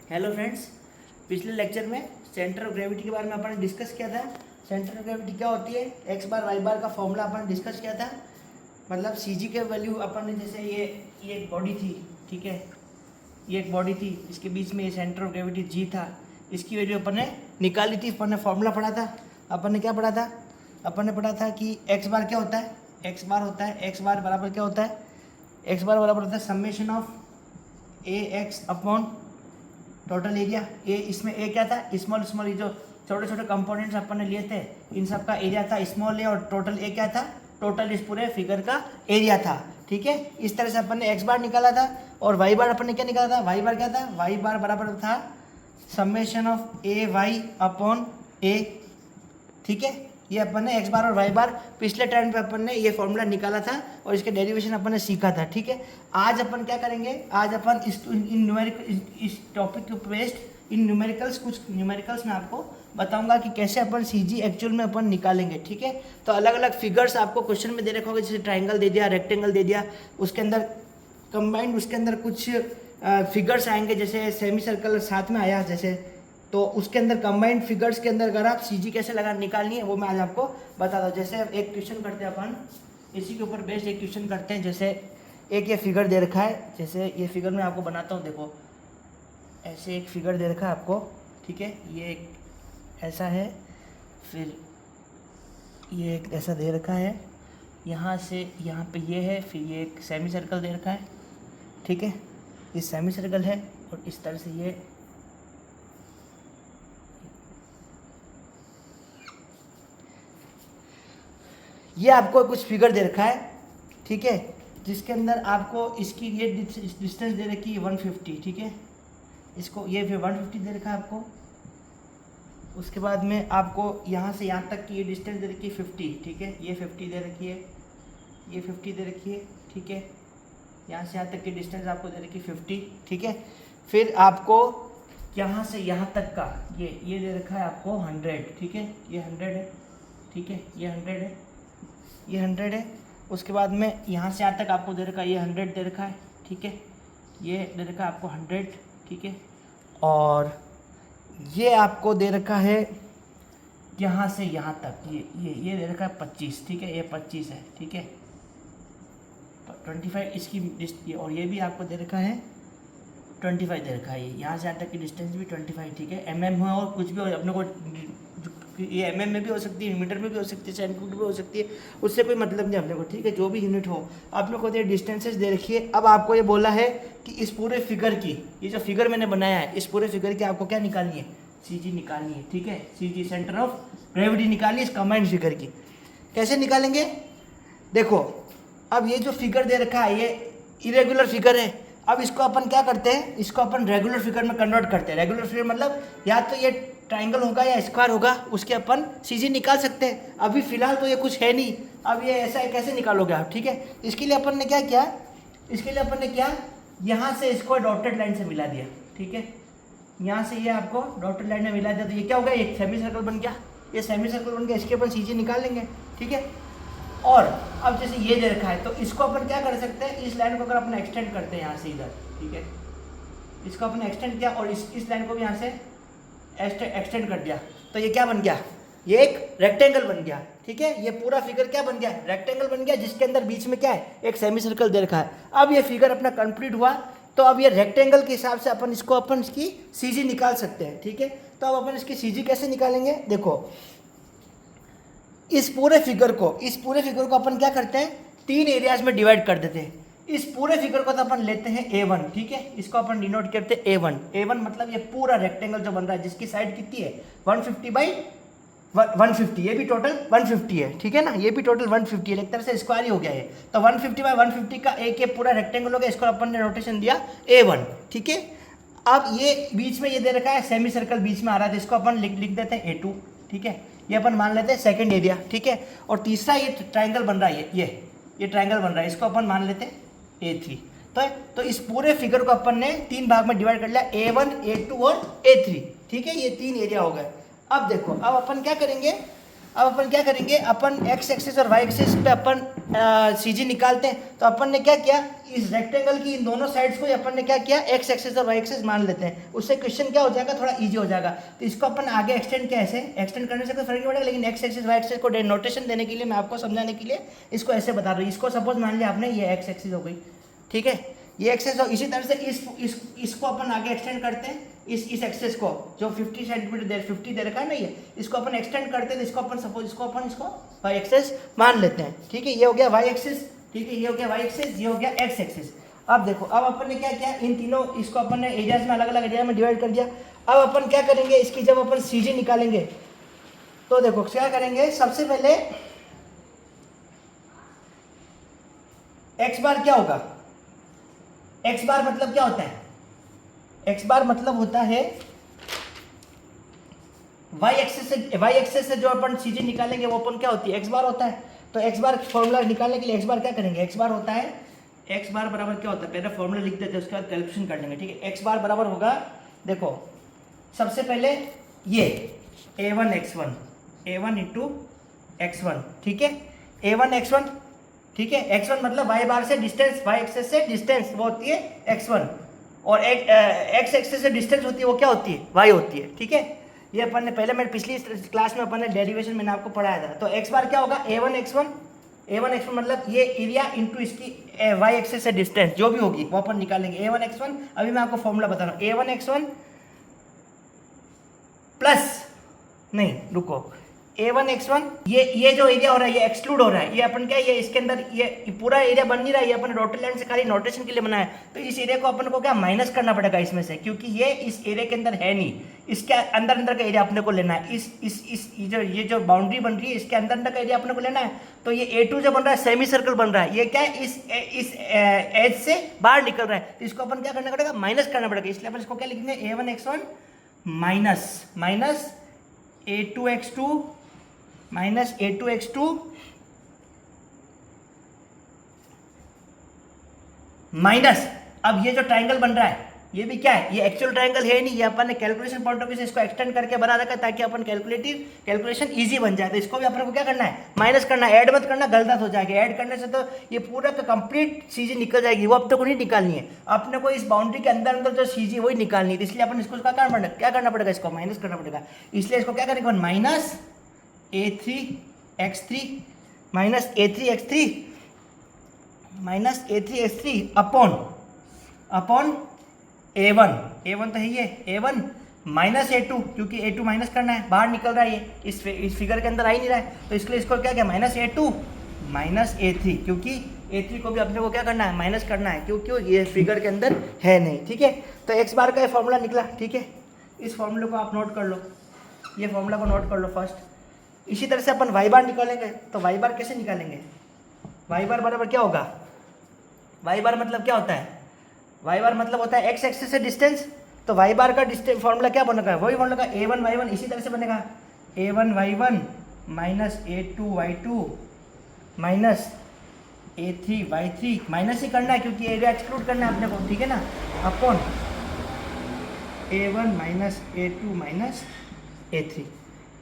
Hello friends, पिछले lecture में centre of gravity के बारे में अपन ने डिस्कस किया था। सेंटर ऑफ ग्रेविटी क्या होती है, एक्स बार वाई बार का फॉर्मूला अपन ने डिस्कस किया था। मतलब सी जी के वैल्यू अपन ने, जैसे ये एक बॉडी थी, ठीक है, ये एक बॉडी थी, इसके बीच में ये सेंटर ऑफ ग्रेविटी जी था, इसकी वैल्यू अपन ने निकाली थी। अपन ने फॉर्मूला पढ़ा था। अपन ने क्या पढ़ा था, अपन ने पढ़ा था कि एक्स बार क्या होता है, एक्स बार होता है, एक्स बार बराबर क्या होता है, एक्स बार बराबर होता है summation of A X upon total area. A, इसमें ए क्या था, स्मॉल स्मॉल, ये जो छोटे छोटे कंपोनेंट्स अपन ने लिए थे, इन सब का एरिया था स्मॉल ए, और टोटल ए क्या था, टोटल इस पूरे फिगर का एरिया था। ठीक है, इस तरह से अपन ने एक्स बार निकाला था। और वाई बार अपन ने क्या निकाला था, वाई बार क्या था, वाई बार बराबर था summation of A Y upon A. ठीक है, ये अपन ने एक्स बार और वाई बार पिछले टाइम पे अपन ने ये फॉर्मूला निकाला था और इसके डेरिवेशन अपन ने सीखा था। ठीक है, आज अपन क्या करेंगे, आज अपन इस टॉपिक के बेस्ड इन न्यूमेरिकल्स, कुछ न्यूमेरिकल्स में आपको बताऊंगा कि कैसे अपन सीजी एक्चुअल में अपन निकालेंगे। ठीक है, तो अलग अलग फिगर्स आपको क्वेश्चन में दे रखा होगा, जैसे ट्राइंगल दे दिया, रेक्टेंगल दे दिया, उसके अंदर कंबाइंड उसके अंदर कुछ फिगर्स आएंगे, जैसे सेमी सर्कल साथ में आया जैसे, तो उसके अंदर कंबाइंड फिगर्स के अंदर अगर आप सीजी कैसे लगा निकालनी है वो मैं आज आपको बताता हूँ। जैसे एक क्वेश्चन करते हैं अपन, इसी के ऊपर बेस्ड एक क्वेश्चन करते हैं। जैसे एक ये फिगर दे रखा है, जैसे ये फिगर मैं आपको बनाता हूँ, देखो ऐसे एक फिगर दे रखा है आपको। ठीक है, ये एक ऐसा है, फिर ये एक ऐसा दे रखा है, यहाँ से यहाँ पे ये है, फिर ये एक सेमी सर्कल दे रखा है। ठीक है, ये सेमी सर्कल है और इस तरह से ये आपको कुछ फिगर दे रखा है। ठीक है, जिसके अंदर आपको इसकी ये डिस्टेंस दे रखी है 150। ठीक है, इसको ये फिर 150 दे रखा है आपको। उसके बाद में आपको यहाँ से यहाँ तक की ये डिस्टेंस दे रखी है 50। ठीक है, ये 50 दे रखी है, ये 50 दे रखी है। ठीक है, यहाँ से यहाँ तक की डिस्टेंस आपको दे रखी है 50। ठीक है, फिर आपको यहाँ से यहाँ तक का ये दे रखा है आपको 100। ठीक है, ये 100 है। ठीक है, ये 100 है, ये 100 है। उसके बाद में यहाँ से यहाँ तक आपको दे रखा है, ये 100 दे रखा है। ठीक है, ये दे रखा है आपको 100। ठीक है, और ये आपको दे रखा है यहाँ से यहाँ तक, ये दे रखा है 25। ठीक है, ये 25 है। ठीक है, 25 इसकी, और ये भी आपको दे रखा है 25 दे रखा है। ये यहाँ से यहाँ तक की डिस्टेंस भी 25। ठीक है, एमएम हो और कुछ भी हो, अपने को ये एमएम में भी हो सकती है, मीटर में भी हो सकती है, सेंटीमीटर भी हो सकती है, उससे कोई मतलब नहीं अपने को। ठीक है, जो भी यूनिट हो, आपने को डिस्टेंसेस दे रखी है। अब आपको ये बोला है कि इस पूरे फिगर की, ये जो फिगर मैंने बनाया है, इस पूरे फिगर की आपको क्या निकालनी है, सीजी निकालनी है। ठीक है, सीजी सेंटर ऑफ ग्रेविटी निकालनी है इस कंबाइंड फिगर की। कैसे निकालेंगे, देखो अब ये जो फिगर दे रखा है ये इरेगुलर फिगर है। अब इसको अपन क्या करते हैं, इसको अपन रेगुलर फिगर में कन्वर्ट करते हैं। रेगुलर फिगर मतलब या तो ये ट्राइंगल होगा या स्क्वायर होगा, उसके अपन सीजी निकाल सकते हैं। अभी फिलहाल तो ये कुछ है नहीं, अब ये ऐसा है, कैसे निकालोगे आप। ठीक है, इसके लिए अपन ने क्या किया, इसके लिए अपन ने क्या, यहाँ से इसको डॉटेड लाइन से मिला दिया। ठीक है, यहाँ से ये आपको डॉटेड लाइन में मिला दिया, तो ये क्या होगा, एक सेमी सर्कल बन गया। ये सेमी सर्कल बन गया, इसके अपन सीजी निकाल लेंगे। ठीक है, और अब जैसे ये दे रखा है, तो इसको अपन क्या कर सकते हैं, इस लाइन को अगर अपन एक्सटेंड करते हैं यहाँ से इधर, ठीक है, इसको अपन एक्सटेंड किया और इस लाइन को भी यहाँ से एक्सटेंड कर दिया, तो ये क्या बन गया, ये एक रेक्टेंगल बन गया। ठीक है, ये पूरा फिगर क्या बन गया, रेक्टेंगल बन गया, जिसके अंदर बीच में क्या है, एक सेमी सर्कल दे रखा है। अब ये फिगर अपना कंप्लीट हुआ, तो अब ये रेक्टेंगल के हिसाब से अपन इसको अपन इसकी सीजी निकाल सकते हैं। ठीक है, तो अब अपन इसकी सीजी कैसे निकालेंगे, देखो इस पूरे फिगर को अपन क्या करते हैं, 3 एरियाज में डिवाइड कर देते हैं। इस पूरे फिगर को तो अपन लेते हैं A1। ठीक है, इसको अपन डिनोट करते हैं A1। A1 मतलब ये पूरा रेक्टेंगल जो बन रहा है, जिसकी साइड कितनी है 150 बाई 150, ये भी टोटल 150 है। ठीक है ना, ये भी टोटल 150 है, एक तरह से स्क्वायर ही हो गया है। तो 150 बाई 150 का एक ये पूरा रेक्टेंगल हो गया, इसको अपन ने नोटेशन दिया A1। ठीक है, अब ये बीच में ये दे रखा है सेमी सर्कल बीच में आ रहा है, तो इसको अपन लिख देते हैं A2। ठीक है, ये अपन मान लेते हैं सेकंड एरिया। ठीक है, और तीसरा ये ट्राइंगल बन रहा है, ये ट्राइंगल बन रहा है, इसको अपन मान लेते हैं A3। तो इस पूरे फिगर को अपन ने 3 भाग में डिवाइड कर लिया, A1, A2 और A3। ठीक है, ये 3 एरिया हो गए। अब देखो, अब अपन क्या करेंगे, अब अपन क्या करेंगे, अपन एक्स एक्सिस और वाई एक्सिस पे अपन सीजी निकालते हैं। तो अपन ने क्या किया, इस रेक्टेंगल की इन दोनों साइड्स को अपन ने क्या किया, एक्स एक्सिस और वाई एक्सिस मान लेते हैं। उससे क्वेश्चन क्या हो जाएगा, थोड़ा इजी हो जाएगा। तो इसको अपन आगे एक्सटेंड कैसे, एक्सटेंड करने से कोई फर्क नहीं पड़ेगा, लेकिन एक्स एक्सिस वाई एक्सिस को नोटेशन देने के लिए, मैं आपको समझाने के लिए इसको ऐसे बता रहा हूँ। इसको सपोज मान लिया आपने, ये एक्स एक्सिस हो गई, ठीक है, ये एक्सेस हो। इसी तरह से इसको अपन आगे एक्सटेंड करते हैं, इस एक्सेस को जो 50 सेंटीमीटर 50 दे रखा है ना, ये इसको अपन एक्सटेंड करते हैं। इसको अपन सपोज इसको वाई एक्सेस मान लेते हैं, ठीक है। ये हो गया वाई एक्सेस, ठीक है, ये हो गया वाई एक्सेस, ये हो गया एक्स एक्सेस। अब देखो, अब अपन ने क्या किया, इन तीनों इसको अपन ने एरियाज में अलग अलग एरिया में डिवाइड कर दिया। अब अपन क्या करेंगे, इसकी जब अपन सीजी निकालेंगे तो देखो क्या करेंगे, सबसे पहले एक्स बार क्या होगा, एक्स बार मतलब क्या होता है, एक्स बार मतलब होता है वाई एक्सेस से जो अपन सीजी निकालेंगे वो अपन क्या होती है, एक्स बार होता है। तो एक्स बार फॉर्मूला निकालने के लिए एक्स बार क्या करेंगे, एक्स बार होता है, एक्स बार बराबर क्या होता है, पहले फॉर्मूला लिख देते हैं, उसके बाद कैलकुलेशन कर लेंगे, ठीक है। एक्स बार बराबर होगा, देखो सबसे पहले ये a1 x1, a1 into x1, ठीक है, a1 x1, ठीक है। x1 मतलब y बार से डिस्टेंस, y एक्सेस से डिस्टेंस वो होती है x1, और x एक्सेस से डिस्टेंस होती है वो क्या होती है, y होती है, ठीक है। ये अपन ने पहले, मैं पिछली क्लास में अपन ने डेरिवेशन मैंने आपको पढ़ाया था। तो x बार क्या होगा, a1 x1 मतलब ये एरिया इंटू इसकी y एक्सेस से डिस्टेंस जो भी होगी वो अपन निकालेंगे, a1 x1। अभी मैं आपको फॉर्मूला बता रहा हूँ, a1 x1 प्लस, नहीं रुको, a1 x1, ये जो एरिया हो रहा है ये एक्सक्लूड हो रहा है, ये अपन क्या, ये इसके अंदर ये पूरा एरिया बन नहीं रहा है, ये अपन डॉटेड लाइन से खाली नोटेशन के लिए बनाया है। तो इस एरिया को अपन को क्या माइनस करना पड़ेगा इसमें से, क्योंकि ये इस एरिया के अंदर है नहीं, इसके अंदर अंदर का एरिया अपने को लेना है। ये जो बाउंड्री बन रही है इसके अंदर अंदर का एरिया अपने को लेना है। तो ये A2 जो बन रहा है सेमी सर्कल बन रहा है, ये क्या है, इस एज से बाहर निकल रहा है, तो इसको अपन क्या करना पड़ेगा, माइनस करना पड़ेगा। इसलिए अपन इसको क्या लिखेंगे, a1 x1 minus a2 x2 minus a2 x2 minus, अब ये जो ट्राइंगल बन रहा है ये भी क्या है, ये एक्चुअल ट्राइंगल है नहीं, ये अपन ने कैलकुलेशन पॉइंट ऑफ व्यू से इसको एक्सटेंड करके बना रखा है ताकि अपन कैलकुलेशन इजी बन जाए। तो इसको भी अपन को क्या करना है, माइनस करना है, ऐड मत करना, गलत हो जाएगा। ऐड करने से तो ये पूरा का कंप्लीट सीजी निकल जाएगी, वो अपने को नहीं निकालनी है, अपने को इस बाउंड्री के अंदर अंदर जो सीजी वही निकालनी है। इसलिए अपन इसको क्या करना पड़ेगा, इसको माइनस करना पड़ेगा। इसलिए इसको क्या करेंगे, minus a3 x3 minus a3 x3 upon a1 तो है ये a1 माइनस a2, क्योंकि a2 माइनस करना है, बाहर निकल रहा है, ये इस फिगर के अंदर आ ही नहीं रहा है, तो इसके लिए इसको क्या किया, माइनस a2 माइनस a3, क्योंकि a3 को भी अपने को क्या करना है, माइनस करना है, क्योंकि ये फिगर के अंदर है नहीं, ठीक है। तो एक्स बार का ये फॉर्मूला निकला, ठीक है। इस फॉर्मूले को आप नोट कर लो, ये फॉर्मूला को नोट कर लो फर्स्ट। इसी तरह से अपन वाई बार निकालेंगे, तो वाई बार कैसे निकालेंगे, वाई बार बराबर क्या होगा, वाई बार मतलब क्या होता है, वाई बार मतलब होता है एक्स एक्सिस से डिस्टेंस। तो वाई बार का डिस्टेंस फॉर्मूला क्या बनेगा, वही फॉर्मूला का a1 y1 इसी तरह से बनेगा, a1 y1 minus a2 y2 minus a3 y3, minus ही करना है क्योंकि एरिया एक्सक्लूड करना है अपने को, ठीक है ना, upon a1 minus a2 minus a3।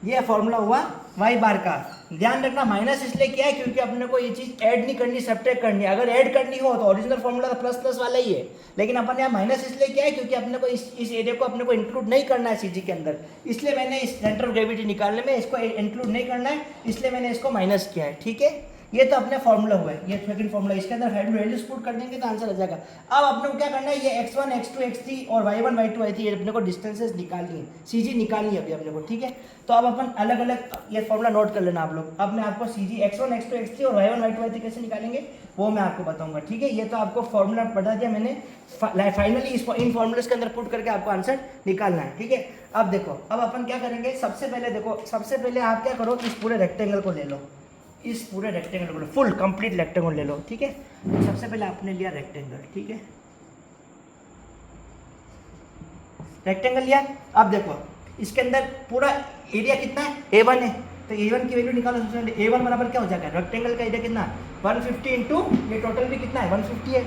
ये फॉर्मूला हुआ वाई बार का। ध्यान रखना माइनस इसलिए किया है क्योंकि अपने को ये चीज़ ऐड नहीं करनी, सब्ट्रैक्ट करनी है। अगर ऐड करनी हो तो ओरिजिनल फॉर्मूला तो प्लस प्लस वाला ही है, लेकिन अपन यहाँ माइनस इसलिए किया है क्योंकि अपने को इस एरिया को अपने को इंक्लूड नहीं करना है सीजी के अंदर, इसलिए मैंने इस सेंटर ऑफ ग्रेविटी निकालने में इसको इंक्लूड नहीं करना है, इसलिए मैंने इसको माइनस किया है, ठीक है। ये तो अपने फॉर्मूला हुआ है, ये सेकंड फॉर्मूला, इसके अंदर हाइड्रो वैल्यूज पुट कर देंगे तो आंसर आ जाएगा। अब अपने को क्या करना है, ये x1 x2 x3 और y1 y2 y3 ये अपने को डिस्टेंसेस निकालनी है, सीजी निकालनी है अभी अपने को, ठीक है। तो अब अपन अलग अलग ये फॉर्मूला नोट कर लेना आप लोग। अब मैं आपको सीजी x1 x2 x3 और y1 y2 y3 कैसे निकालेंगे वो मैं आपको बताऊंगा, ठीक है। ये तो आपको फॉर्मूला बता दिया मैंने, फाइनली इन फॉर्मूलेस के अंदर पुट करके आपको आंसर निकालना है, ठीक है। अब देखो, अब अपन क्या करेंगे, सबसे पहले देखो, सबसे पहले आप क्या करो, इस पूरे रेक्टेंगल को ले लो, इस पूरे रेक्टेंगल को लो, फुल कंप्लीट रेक्टेंगल ले लो, ठीक है। तो सबसे पहले आपने लिया रेक्टेंगल, ठीक है, रेक्टेंगल लिया। अब देखो इसके अंदर पूरा एरिया कितना है, a1 है, तो a1 की वैल्यू निकालो। सबसे पहले a1 बराबर क्या हो जाएगा, रेक्टेंगल का एरिया कितना, 150 इंटू ये टोटल भी कितना है 150 है,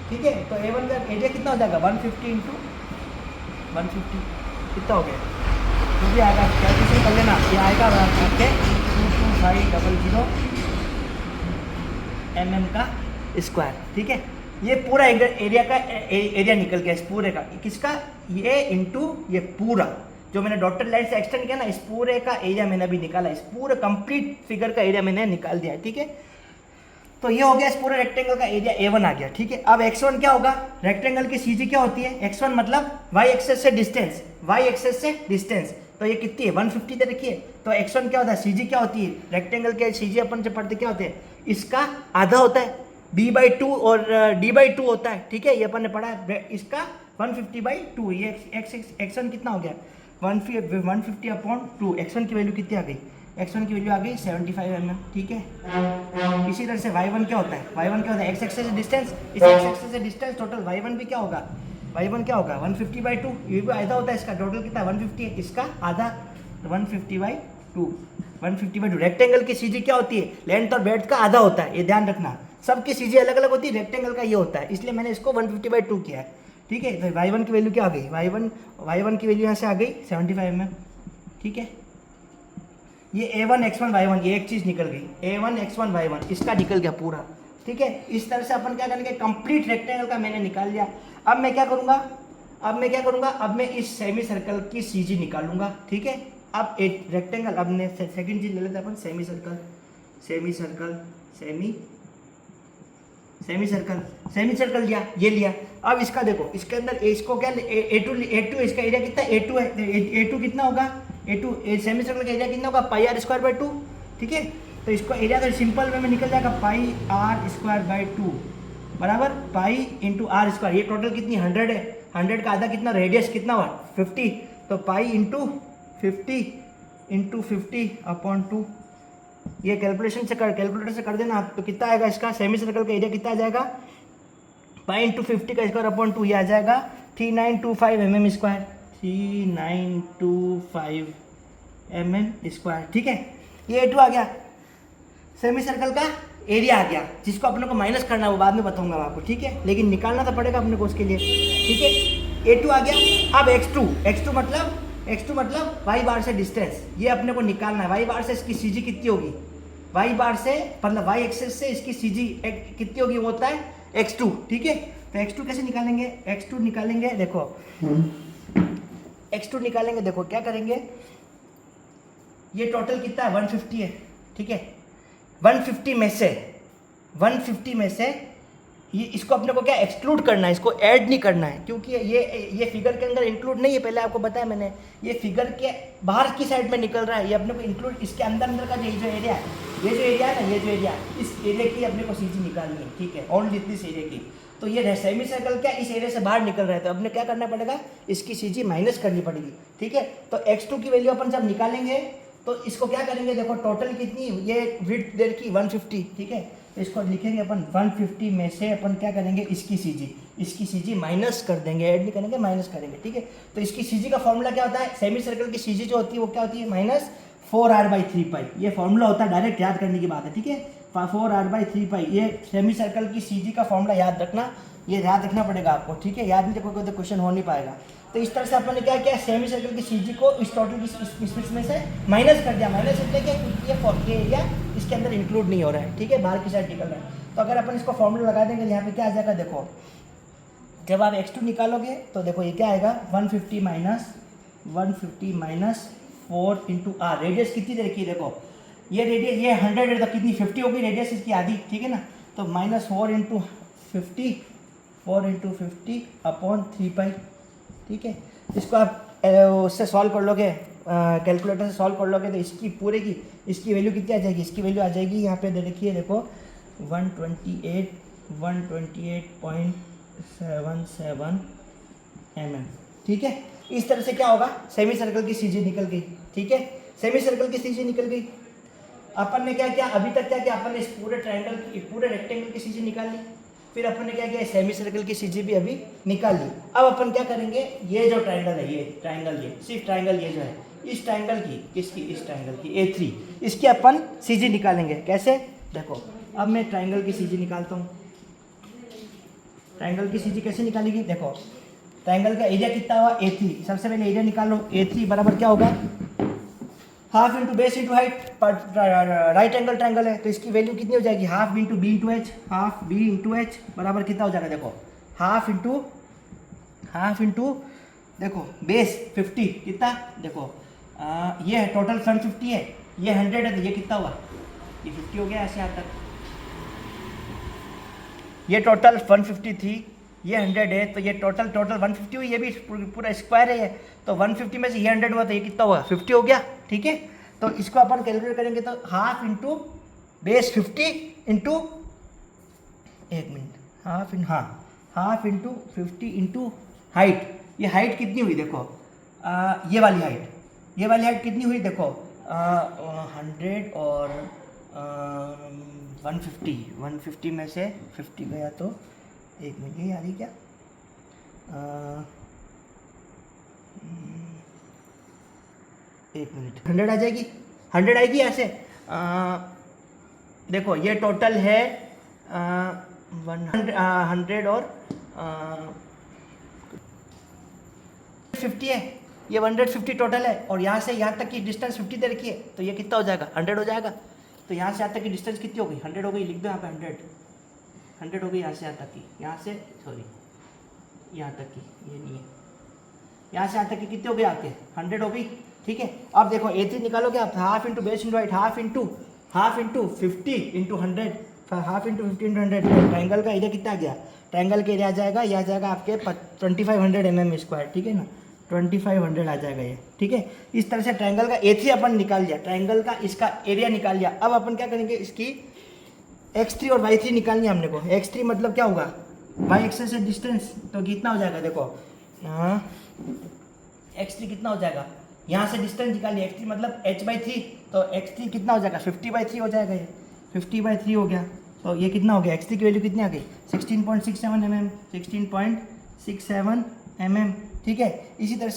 ठीक है। तो a1 का एरिया कितना हो जाएगा 150 इंटू 150 कितना हो गया, जो भी आएगा कैलकुलेशन कर लेना, ये आएगा आपके 2500 mm का स्क्वायर। ठीक है, ये पूरा एरिया का एरिया निकल गया इस पूरे का, किसका, ये इंटू ये पूरा जो मैंने डॉटेड लाइन से एक्सटेंड किया ना, इस पूरे का एरिया मैंने अभी निकाला, इस पूरे कंप्लीट फिगर का एरिया मैंने निकाल दिया। ठीक है, तो ये हो गया इस पूरे रेक्टेंगल का एरिया A1 आ गया। ठीक है, अब x1 क्या होगा, रेक्टेंगल की CG क्या होती है, x1 मतलब y एक्सेस से डिस्टेंस, y एक्सेस से डिस्टेंस, तो ये कितनी है 150 दे रखी है, तो x1 क्या होता है, CG क्या होती है, रेक्टेंगल के CG अपन जब पढ़ते क्या होते हैं, इसका आधा होता है b/2 और d/2 होता है। ठीक है, ये अपन ने पढ़ा है, इसका 150/2, ये x1 कितना हो गया 150/2, x1 की वैल्यू कितनी आ गई, x1 की वैल्यू आ गई 75 mm। ठीक है, इसी तरह से y1 क्या होता है, y1 क्या होता है, x एक्सेस से डिस्टेंस, इस x एक्सेस से डिस्टेंस टोटल y1 भी क्या होगा, y1 क्या होगा 150/2, ये भी आधा होता है, इसका टोटल कितना 150 है, इसका आधा 150/2, 150/2। रेक्टेंगल की CG क्या होती है, लेंथ और ब्रेड्थ का आधा होता है, ये ध्यान रखना, सबकी CG अलग अलग होती है, रेक्टेंगल का ये होता है, इसलिए मैंने इसको 150/2 किया है। ठीक है, तो y1 की वैल्यू क्या आ गई, y1 की वैल्यू यहाँ से आ गई 75 mm। ठीक है, ये A1 x1 y1, ये एक चीज निकल गई, A1 x1 y1 इसका निकल गया पूरा। ठीक है, इस तरह से अपन क्या करेंगे, कंप्लीट रेक्टेंगल का मैंने निकाल लिया। अब मैं क्या करूंगा, अब मैं इस सेमी सर्कल की CG निकालूंगा। ठीक है, अब एक रेक्टेंगल, अब ने सेकंड चीज ले लेते हैं अपन, सेमी सर्कल लिया, ये लिया। अब इसका देखो, इसके अंदर इसको क्या A2 इसका एरिया कितना A2 है, A2 कितना होगा, A2 सेमी सर्कल का एरिया कितना होगा πr²/2। ठीक है, तो इसको एरिया तो सिंपल वे में निकल जाएगा πr²/2 बराबर पाई इंटू r², ये टोटल कितनी 100 है, 100 का आधा कितना, रेडियस कितना हुआ 50, तो पाई इंटू 50/2, ये कैलकुलेटर से कर देना, तो कितना आएगा इसका सेमी सर्कल का एरिया कितना आ जाएगा, पाई इंटू 50 का स्क्वायर/2, ये आ जाएगा 3925 mm स्क्वायर, 3925 mm स्क्वायर। ठीक है, ये A2 आ गया, सेमी सर्कल का एरिया आ गया, जिसको अपने को माइनस करना है वो बाद में बताऊंगा आपको। ठीक है, लेकिन निकालना तो पड़ेगा अपने को उसके लिए। ठीक है, A2 आ गया। अब x2 मतलब y बार से डिस्टेंस, ये अपने को निकालना है, y बार से इसकी CG कितनी होगी, y बार से मतलब y एक्सेस से इसकी CG कितनी होगी, वो होता है x2। ठीक है, तो x2 कैसे निकालेंगे, x2 निकालेंगे, देखो क्या करेंगे, ये टोटल कितना है 150 है। ठीक है, 150 में से ये इसको अपने को क्या एक्सक्लूड करना है, इसको ऐड नहीं करना है, क्योंकि ये फिगर के अंदर इंक्लूड नहीं है, पहले आपको बताया मैंने, ये फिगर के बाहर की साइड में निकल रहा है, ये अपने को इंक्लूड, इसके अंदर का जो एरिया है, ये जो एरिया इस एरिया की अपने को CG निकालनी है। ठीक है, ओनली दिस एरिया की, तो ये सेमी सर्कल क्या इस एरिया से बाहर निकल रहा है, तो अपने क्या करना पड़ेगा, इसकी CG माइनस करनी पड़ेगी। ठीक है, तो x2 की वैल्यू अपन जब निकालेंगे तो इसको क्या करेंगे, देखो टोटल कितनी, ये विड्थ देर की 150। ठीक है, तो इसको लिखेंगे अपन 150 में से अपन क्या करेंगे, इसकी CG माइनस कर देंगे, ऐड नहीं करेंगे, माइनस करेंगे। ठीक है, तो इसकी CG का फॉर्मूला क्या होता है, सेमी सर्कल की CG जो होती है वो क्या होती है, -4r/3π, ये फॉर्मूला होता है, डायरेक्ट याद करने की बात है। ठीक है, 4r/3π, ये सेमी सर्कल की CG का फॉर्मूला याद रखना, ये याद रखना पड़ेगा आपको। ठीक है, याद नहीं रखोगे तो क्वेश्चन हो नहीं पाएगा। तो इस तरह से अपन ने क्या किया, सेमी सर्कल की CG को इस टोटल की में से माइनस कर दिया, माइनस इसलिए क्या, ये एरिया इसके अंदर इंक्लूड नहीं हो रहा है। ठीक है, बाहर की साइड निकल रहा है, तो अगर अपन इसको फॉर्मूला लगा देंगे, यहाँ पे क्या आ जाएगा, देखो जब आप x2 निकालोगे तो देखो ये क्या आएगा, 150 माइनस 4 इंटू r, रेडियस कितनी दे रखी है, देखो ये रेडियस, ये 100 है तो कितनी 50 होगी रेडियस इसकी आधी। ठीक है ना, तो -4 इंटू 50/3π। ठीक है, इसको आप उससे सॉल्व कर लोगे, कैलकुलेटर से सॉल्व कर लोगे, तो इसकी पूरे की इसकी वैल्यू कितनी आ जाएगी, इसकी वैल्यू आ जाएगी यहाँ पे दे रखी है, देखो 128.77 mm। ठीक है, इस तरह से क्या होगा, सेमी सर्कल की CG निकल गई। ठीक है, सेमी सर्कल की CG निकल गई। अपन ने क्या किया, अभी तक क्या किया, अपन ने इस पूरे रेक्टेंगल की CG निकाल ली, फिर अपन ने क्या किया, सेमी सर्कल की CG भी अभी निकाल ली। अब अपन क्या करेंगे, ये जो ट्रायंगल है, ये सिर्फ ट्रायंगल ये जो है, इस ट्रायंगल की इस ट्रायंगल की A3, इसकी अपन CG निकालेंगे। कैसे, देखो अब मैं ट्रायंगल की CG निकालता हूँ। ट्रायंगल की CG कैसे निकालेगी, देखो ट्रायंगल का एरिया कितना हुआ A3, सबसे पहले एरिया निकालो, A3 बराबर क्या होगा, half into base into height, right angle triangle है तो इसकी वैल्यू कितनी हो जाएगी, half into B into H, half B into H बराबर कितना हो जाएगा, देखो हाफ इंटू देखो बेस 50 कितना, देखो ये है टोटल फ्रंट 50 है, ये 100 है तो ये कितना हुआ, ये 50 हो गया ऐसे यहाँ तक। ये टोटल 150 थी, ये 100 है तो ये टोटल 150 हुई, ये भी पूरा स्क्वायर है ये, तो 150 में से ये 100 हुआ तो ये कितना हुआ, 50 हो गया। ठीक है, तो इसको अपन कैलकुलेट करेंगे तो हाफ इंटू बेस 50 इंटू, एक minute, half into 50 into height, ये हाइट कितनी हुई देखो, ये वाली हाइट कितनी हुई देखो, 100 और 150 में से 50 गया तो, एक मिनट ये आ रही क्या, एक मिनट, 100 आ जाएगी, 100 आएगी ऐसे। देखो ये टोटल है 100 और 50 है, ये 150 टोटल है और यहाँ से यहाँ तक की डिस्टेंस 50 दे रखी है तो ये कितना हो जाएगा, 100 हो जाएगा। तो यहाँ से यहाँ तक की डिस्टेंस कितनी हो गई, 100 हो गई, लिख दो यहाँ पे 100 हो गई यहाँ से यहाँ तक की, यहाँ से सॉरी यहाँ तक की, ये नहीं है, यहाँ से यहाँ तक की कितनी हो गई आपके 100 हो गई। ठीक है, अब देखो A3 निकालोगे आप, half into base into height, half into 50 into 100, half into 50 into 100, triangle का एरिया कितना आ गया, ट्राइंगल का एरिया आ जाएगा, यह आ जाएगा आपके 2500 mm स्क्वायर। ठीक है ना, 2500 आ जाएगा ये। ठीक है, इस तरह से ट्राइंगल का A3 अपन निकाल लिया, ट्राइंगल का इसका एरिया निकाल लिया। अब अपन क्या करेंगे, इसकी x3 और y3 निकालनी है हमने को। x3 मतलब क्या होगा, y एक्सेस से डिस्टेंस, तो कितना हो जाएगा देखो, x3 कितना हो जाएगा, यहाँ से डिस्टेंस निकालिए, x3 मतलब h/3, तो x3 कितना हो जाएगा 50/3 हो जाएगा, ये 50/3 हो गया। तो ये कितना हो गया, x3 की वैल्यू कितनी आ गई 16.67 mm, 16.67 mm। ठीक है, इसी तरह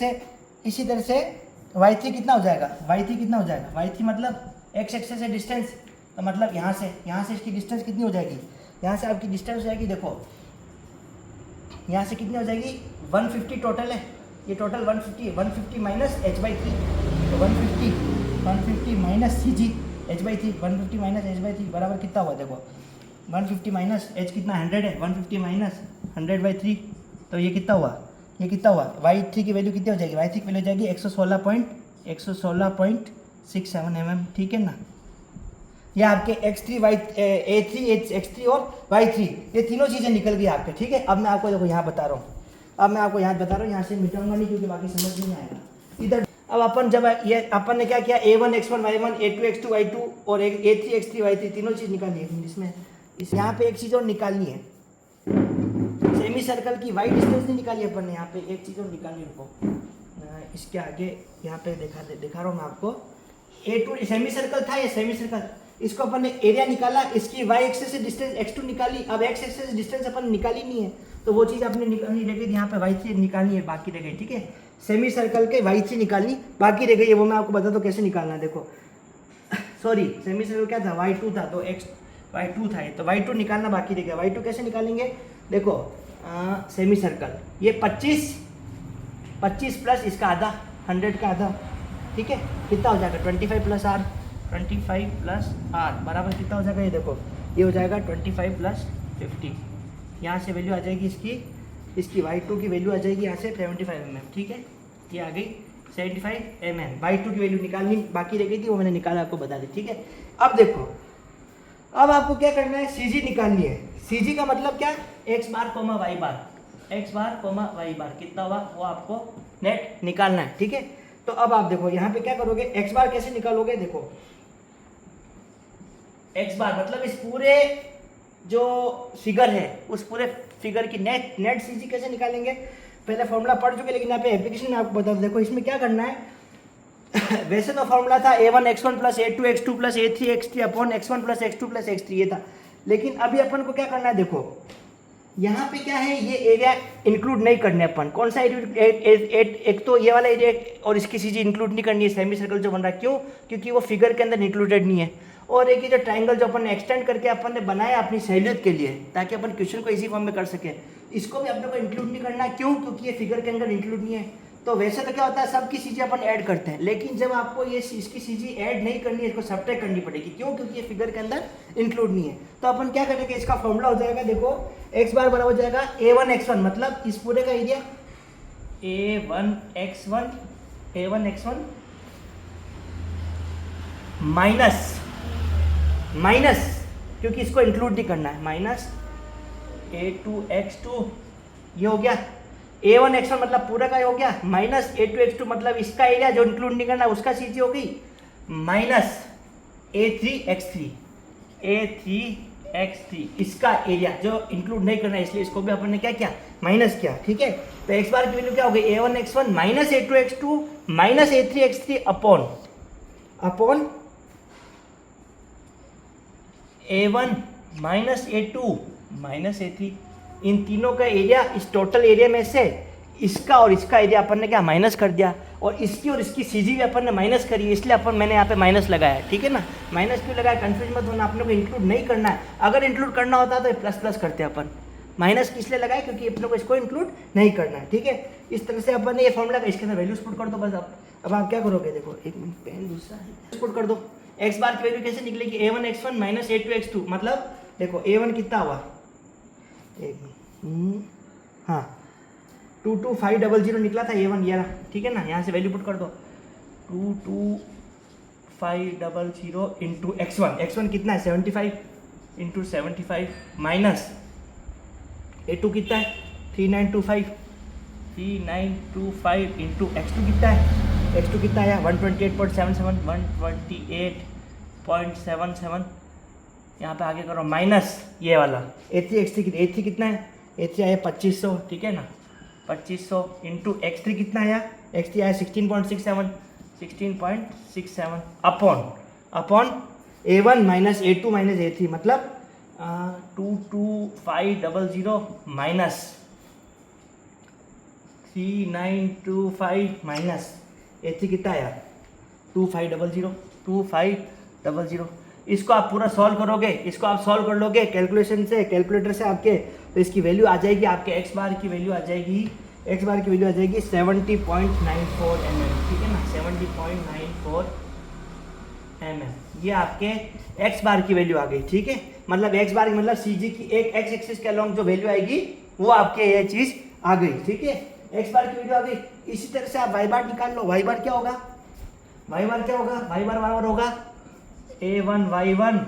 से y3 कितना हो जाएगा, y3 मतलब x एक्सेस से डिस्टेंस, तो मतलब यहाँ से इसकी डिस्टेंस कितनी हो जाएगी, यहाँ से आपकी डिस्टेंस हो जाएगी, देखो यहाँ से कितनी हो जाएगी 150 टोटल है, ये टोटल 150 माइनस h/3, तो 150 minus CG h/3, 150 minus h/3 बराबर कितना हुआ, देखो 150 माइनस h कितना 100 है, 150 माइनस 100/3, तो ये कितना हुआ, y3 की वैल्यू कितनी हो जाएगी, y3 की वैल्यू हो जाएगी 116.67 mm। ठीक है ना, ये आपके x3 और y3 ये तीनों चीज़ें निकल गई आपके। ठीक है, अब मैं आपको देखो यहाँ बता रहा हूँ, यहाँ से मिटाऊंगा नहीं क्योंकि बाकी समझ नहीं आएगा इधर। अब अपन जब ये अपन ने क्या किया, a1 x1 y1 a2 x2 y2 और a3 x3 y3 तीनों चीज़ निकाली है। इसमें यहाँ पे एक चीज़ और निकालनी है, सेमी सर्कल की वाई डिस्टेंस नहीं निकाली अपन ने, यहाँ पे एक चीज़ और निकालनी है हमको, इसके आगे यहाँ पे दिखा रहा हूँ मैं आपको। A2 सेमी सर्कल था, ये सेमी सर्कल, इसको अपन ने एरिया निकाला, इसकी y एक्सेस से डिस्टेंस x2 निकाली, अब x एक्सेस से डिस्टेंस अपन निकाली नहीं है तो वो चीज़ आपने निकालनी रह गई, यहाँ पे y3 निकालनी है, बाकी रह गई। ठीक है, सेमी सर्कल के y3 निकालनी बाकी रह गई है, वो मैं आपको बता दूँ कैसे निकालना है। देखो सॉरी, सेमी सर्कल क्या था, y2 था, तो y2 था, तो y2 निकालना बाकी रह गया। y2 कैसे निकालेंगे, देखो सेमी सर्कल ये 25 प्लस इसका आधा, 100 का आधा। ठीक है, कितना हो जाएगा 25 प्लस r बराबर कितना हो जाएगा, ये देखो ये हो जाएगा 25 प्लस 50, यहाँ से वैल्यू आ जाएगी इसकी y2 की वैल्यू आ जाएगी यहाँ से 75 mm। ठीक है, ये आ गई 75 mm। y2 की वैल्यू निकालनी बाकी रह गई थी, वो मैंने निकाला आपको बता दी। ठीक है, अब देखो, अब आपको क्या करना है, CG निकालनी है। CG का मतलब क्या, x बार, y बार कितना हुआ वो आपको नेट निकालना है। ठीक है, तो अब आप देखो यहाँ पे क्या करोगे, x बार कैसे निकालोगे, देखो x बार मतलब इस पूरे जो फिगर है उस पूरे फिगर की नेट CG कैसे निकालेंगे, पहले फॉर्मूला पढ़ चुके, लेकिन यहाँ पे एप्लीकेशन में आपको बता दो। देखो इसमें क्या करना है वैसे तो फॉर्मूला था a1 x1 plus a2 x2 plus a3 x3 upon x1 plus x2 plus x3 ये था, लेकिन अभी अपन को क्या करना है, देखो यहाँ पे क्या है, ये एरिया इंक्लूड नहीं करने अपन, कौन सा एरिया, एक तो ये वाला एरिया और इसकी CG इंक्लूड नहीं करनी है, सेमी सर्कल जो बन रहा है, क्यों, क्योंकि वो फिगर के अंदर इंक्लूडेड नहीं है। और एक ये जो ट्राइंगल जो अपन ने एक्सटेंड करके अपन ने बनाया अपनी सहूलियत के लिए, ताकि अपन क्वेश्चन को इजी फॉर्म में कर सकें, इसको भी अपने को इंक्लूड नहीं करना, क्यों, क्योंकि ये फिगर के अंदर इंक्लूड नहीं है। तो वैसे तो क्या होता है सबकी चीजें अपन ऐड करते हैं, लेकिन जब आपको ये इसकी चीजें ऐड नहीं करनी है, इसको सब्ट्रैक्ट करनी पड़ेगी। क्यों? क्योंकि ये फिगर के अंदर इंक्लूड नहीं है। तो अपन क्या करेंगे, इसका फॉर्मूला हो जाएगा, देखो x बार बराबर हो जाएगा a1x1, मतलब इस पूरे का एरिया a1x1 माइनस क्योंकि इसको इंक्लूड नहीं करना है, माइनस a2x2, ये हो गया a1x1 मतलब पूरा का हो गया, माइनस a2x2 मतलब इसका एरिया जो इंक्लूड नहीं करना उसका चीज हो गई, माइनस a3x3 इसका एरिया जो इंक्लूड नहीं करना है, इसलिए इसको भी अपन ने क्या किया, माइनस किया। ठीक है, तो x बार की वैल्यू क्या हो गई, a1x1 minus a2x2 minus a3x3 upon a1 minus a2 minus a3। इन तीनों का एरिया इस टोटल एरिया में से इसका और इसका एरिया अपन ने क्या माइनस कर दिया, और इसकी और इसकी सीजी भी अपन ने माइनस करी, इसलिए अपन मैंने यहाँ पे माइनस लगाया। ठीक है ना, माइनस क्यों लगाया, कंफ्यूज मत होना, अपने को इंक्लूड नहीं करना है। अगर इंक्लूड करना होता तो प्लस प्लस करते अपन, माइनस किस लिए लगाए, क्योंकि अपने को इसको इंक्लूड नहीं करना है। ठीक है, इस तरह से अपन ने ये फॉर्मूला का इसके अंदर वैल्यूज पुट कर दो बस। अब आप क्या करोगे, देखो एक मिनट, पेन दूसरा है, पुट कर दो। एक्स बार की वैल्यू कैसे निकलेगी, a1x1 माइनस a2x2, मतलब देखो a1 कितना हुआ, एक हाँ 22500 निकला था a1 ये रहा। ठीक है ना, यहाँ से वैल्यू पुट कर दो, 22500 इंटू x1 कितना है 75 इंटू 75 माइनस a2 कितना है 3925 इंटू x2 कितना है, x2 कितना आया 128.77 यहाँ पे आगे करो माइनस ये वाला a3 कितना है, a3 आया 2500। ठीक है ना, 2500 इंटू x3 कितना आया, x3 आया 16.67 upon a1 minus a2 minus a3, मतलब 22500 माइनस 3925 माइनस a3 कितना आया 2500। इसको आप पूरा सॉल्व करोगे, इसको आप सॉल्व कर लोगे कैलकुलेशन से, कैलकुलेटर से आपके, तो इसकी वैल्यू आ जाएगी, आपके x बार की वैल्यू आ जाएगी 70.94 mm। ठीक है ना, 70.94 mm, ये आपके x बार की वैल्यू आ गई। ठीक है, मतलब x बार की मतलब CG की एक x एक्सिस के अलॉन्ग जो वैल्यू आएगी वो आपके ये चीज आ गई। ठीक है, x बार की वैल्यू आ गई। इसी तरह से आप y बार निकाल लो, y बार क्या होगा, y बार बराबर होगा a1 y1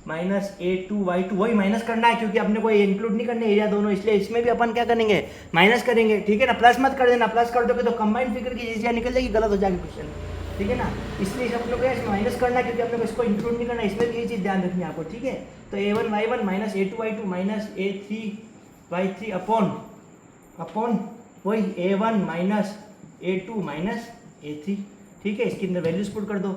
minus a2 y2, वही माइनस करना है क्योंकि अपने को इंक्लूड नहीं करने एरिया दोनों, इसलिए इसमें भी अपन क्या करेंगे, माइनस करेंगे। ठीक है ना, प्लस मत कर देना, प्लस कर दोगे तो कंबाइंड फिगर की चीज़ें निकल जाएगी, गलत हो जाएगी क्वेश्चन। ठीक है ना, इसलिए अपने को इसमें माइनस करना है क्योंकि अपने को इसको इंक्लूड नहीं करना, इसमें भी ये चीज़ ध्यान रखनी है आपको। ठीक है, तो a1 y1 minus a2 y2 minus a3 y3 upon वही a1 minus a2 minus a3। ठीक है, इसके अंदर वैल्यूज पुट कर दो,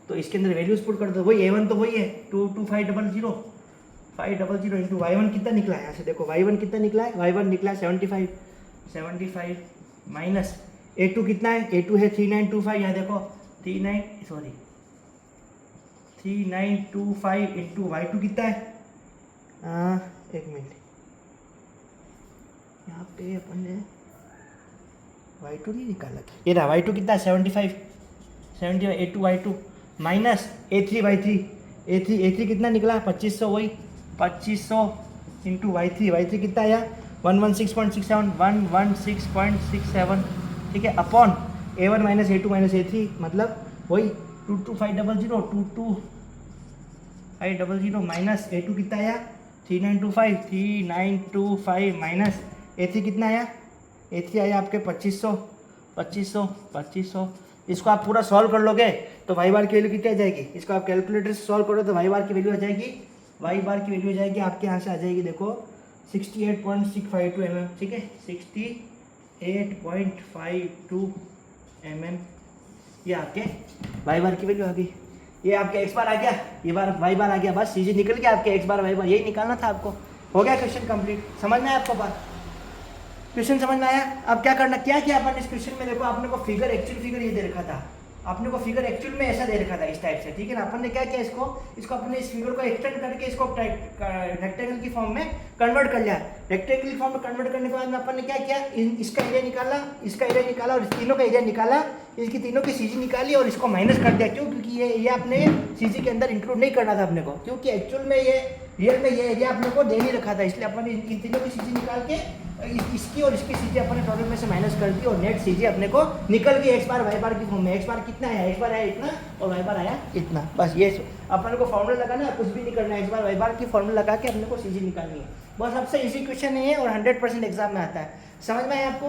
तो इसके अंदर वैल्यूज पुट कर दो, वही a1 तो वही है 22500 इंटू y1 कितना निकला है, यहाँ से देखो y1 कितना निकला है, y1 निकला है 75 माइनस a2 कितना है, a2 है 3925, यहाँ देखो 3925 इंटू y2 कितना है, एक मिनट, यहाँ पे अपन ने y2 नहीं निकाला, ये रहा y2 कितना है 75 a2 y2 minus a3 y3 कितना निकला 2500, वही 2500 इंटू y3 कितना आया 116.67 ठीक है, upon a1 minus a2 minus a3, मतलब वही 22500 माइनस a2 कितना आया 3925 माइनस a3 कितना आया, a3 आया आपके 2500। इसको आप पूरा सॉल्व कर लोगे तो y बार की वैल्यू कितनी आ जाएगी, इसको आप कैलकुलेटर से सॉल्व करो तो y बार की वैल्यू आ जाएगी, आपके यहाँ से आ जाएगी, देखो 68.652 mm। ठीक है, 68.52 mm, ये आपके y बार की वैल्यू आ गई। ये आपके x बार आ गया, ये बार y बार आ गया, बस सीधे निकल गया आपके x बार y बार, यही निकालना था आपको। हो गया क्वेश्चन कंप्लीट, समझ में आया आपको बात, क्वेश्चन समझ में आया। अब क्या करना, क्या किया अपन इस क्वेश्चन में, देखो आपने को फिगर, एक्चुअल फिगर ये दे रखा था, अपने को फिगर एक्चुअल में ऐसा दे रखा था इस टाइप से, ठीक है ना। अपन ने क्या किया, इसको अपने इस फिगर को एक्सटेंड करके इसको रेक्टेंगल की फॉर्म में कन्वर्ट कर लिया। रेक्टेंगल की फॉर्म में कन्वर्ट करने के बाद में अपन ने क्या किया, इसका एरिया निकाला, इसका एरिया निकाला और इस तीनों का एरिया निकाला, इसकी तीनों की सीजी निकाली और इसको माइनस कर दिया। क्यों? क्योंकि ये एरिया अपने सीजी के अंदर इंक्लूड नहीं करना था अपने को, क्योंकि एक्चुअल में ये रियल में ये एरिया अपने को दे नहीं रखा था, इसलिए अपन ने इन तीनों की सीजी निकाल के इसकी और इसकी सीजी अपने टोटल में से माइनस कर दी और नेट सीजी अपने को निकल गई एक्स बार वाई बार की फॉर्म में। एक्स बार कितना आया, एक्स बार आया इतना और वाई बार आया इतना। बस ये अपने को फॉर्मूला लगाना, कुछ भी नहीं करना है, एक्स बार वाई बार की फॉर्मूला लगा के अपने को सीजी निकालनी है। बस सबसे इजी क्वेश्चन है और 100% एग्जाम में आता है। समझ में आया आपको?